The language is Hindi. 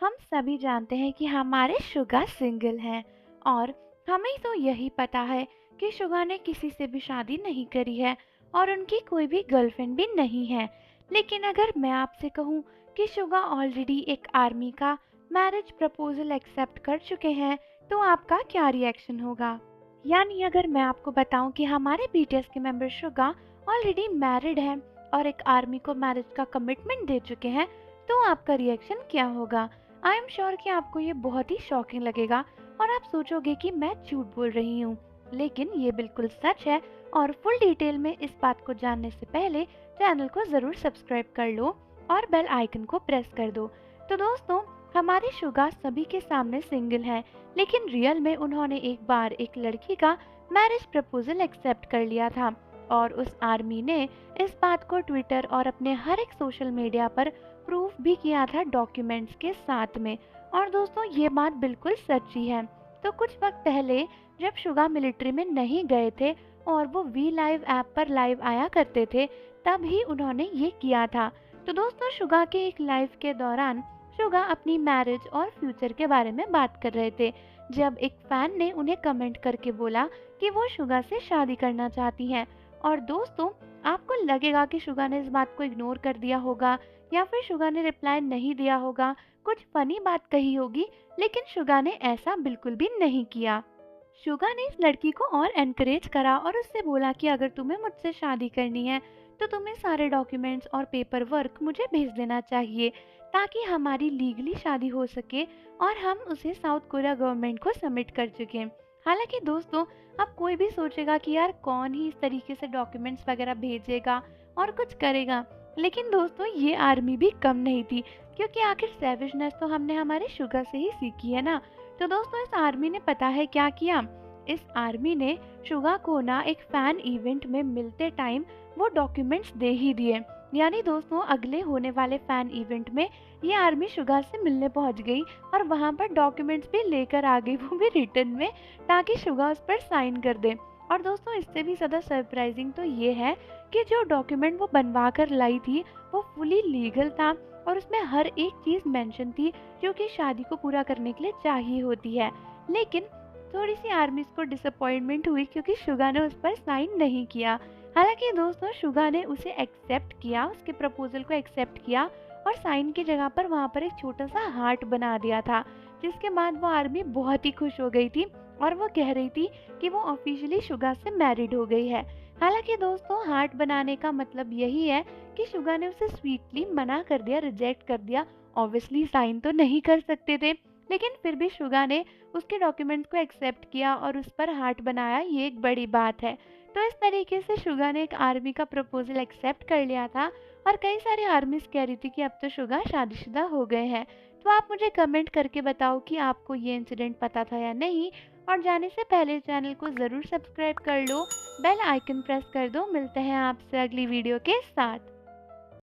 हम सभी जानते हैं कि हमारे शुगा सिंगल हैं और हमें तो यही पता है कि शुगा ने किसी से भी शादी नहीं करी है और उनकी कोई भी गर्लफ्रेंड भी नहीं है। लेकिन अगर मैं आपसे कहूँ कि शुगा ऑलरेडी एक आर्मी का मैरिज प्रपोजल एक्सेप्ट कर चुके हैं, तो आपका क्या रिएक्शन होगा? यानी अगर मैं आपको बताऊं कि हमारे बीटीएस के मेंबर शुगा ऑलरेडी मैरिड हैं और एक आर्मी को मैरिज का कमिटमेंट दे चुके हैं, तो आपका रिएक्शन क्या होगा? आई एम श्योर कि आपको ये बहुत ही शॉकिंग लगेगा और आप सोचोगे कि मैं झूठ बोल रही हूँ, लेकिन ये बिल्कुल सच है। और फुल डिटेल में इस बात को जानने से पहले चैनल को ज़रूर सब्सक्राइब कर लो और बेल आइकन को प्रेस कर दो। तो दोस्तों, हमारे शुगा सभी के सामने सिंगल हैं, लेकिन रियल में उन्होंने एक बार एक लड़की का मैरिज प्रपोजल एक्सेप्ट कर लिया था और उस आर्मी ने इस बात को ट्विटर और अपने हर एक सोशल मीडिया पर प्रूफ भी किया था डॉक्यूमेंट्स के साथ में। और दोस्तों, ये बात बिल्कुल सच्ची है। तो कुछ वक्त पहले जब शुगा मिलिट्री में नहीं गए थे और वो वी लाइव ऐप पर लाइव आया करते थे, तब ही उन्होंने ये किया था। तो दोस्तों, शुगा के एक लाइव के दौरान शुगा अपनी मैरिज और फ्यूचर के बारे में बात कर रहे थे, जब एक फैन ने उन्हें कमेंट करके बोला कि वो शुगा से शादी करना चाहती हैं। और दोस्तों, आपको लगेगा कि शुगा ने इस बात को इग्नोर कर दिया होगा या फिर शुगा ने रिप्लाई नहीं दिया होगा, कुछ फनी बात कही होगी, लेकिन शुगा ने ऐसा बिल्कुल भी नहीं किया। शुगा ने इस लड़की को और एनकरेज करा और उससे बोला कि अगर तुम्हें मुझसे शादी करनी है तो तुम्हें सारे डॉक्यूमेंट्स और पेपर वर्क मुझे भेज देना चाहिए, ताकि हमारी लीगली शादी हो सके और हम उसे साउथ कोरिया गवर्नमेंट को सबमिट कर चुके। हालांकि दोस्तों, अब कोई भी सोचेगा कि यार कौन ही इस तरीके से डॉक्यूमेंट्स वगैरह भेजेगा और कुछ करेगा, लेकिन दोस्तों ये आर्मी भी कम नहीं थी, क्योंकि आखिर सेविजनेस तो हमने हमारे शुगा से ही सीखी है ना। तो दोस्तों, इस आर्मी ने पता है क्या किया? इस आर्मी ने शुगा को ना एक फैन इवेंट में मिलते टाइम वो डॉक्यूमेंट्स दे ही दिए। यानी दोस्तों, अगले होने वाले फैन इवेंट में ये आर्मी शुगा से मिलने पहुंच गई और वहां पर डॉक्यूमेंट्स भी लेकर आ गई, वो भी रिटर्न में, ताकि शुगा उस पर साइन कर दे। और दोस्तों, इससे भी ज़्यादा सरप्राइजिंग तो ये है कि जो डॉक्यूमेंट वो बनवा कर लाई थी वो फुली लीगल था और उसमें हर एक चीज़ मेंशन थी जो कि शादी को पूरा करने के लिए चाहिए होती है। लेकिन थोड़ी सी आर्मी को डिसअपॉइंटमेंट हुई क्योंकि शुगा ने उस पर साइन नहीं किया। हालांकि दोस्तों, शुगा ने उसे एक्सेप्ट किया, उसके प्रपोजल को एक्सेप्ट किया और साइन की जगह पर वहाँ पर एक छोटा सा हार्ट बना दिया था, जिसके बाद वो आर्मी बहुत ही खुश हो गई थी और वो कह रही थी कि वो ऑफिशियली शुगा से मैरिड हो गई है। हालांकि दोस्तों, हार्ट बनाने का मतलब यही है कि शुगा ने उसे स्वीटली मना कर दिया, रिजेक्ट कर दिया। ऑब्वियसली साइन तो नहीं कर सकते थे, लेकिन फिर भी शुगा ने उसके डॉक्यूमेंट्स को एक्सेप्ट किया और उस पर हार्ट बनाया, ये एक बड़ी बात है। तो इस तरीके से शुगा ने एक आर्मी का प्रपोजल एक्सेप्ट कर लिया था और कई सारे आर्मीज कह रही थी कि अब तो शुगा शादीशुदा हो गए हैं। तो आप मुझे कमेंट करके बताओ कि आपको ये इंसिडेंट पता था या नहीं। और जाने से पहले चैनल को ज़रूर सब्सक्राइब कर लो, बेल आइकन प्रेस कर दो। मिलते हैं आपसे अगली वीडियो के साथ।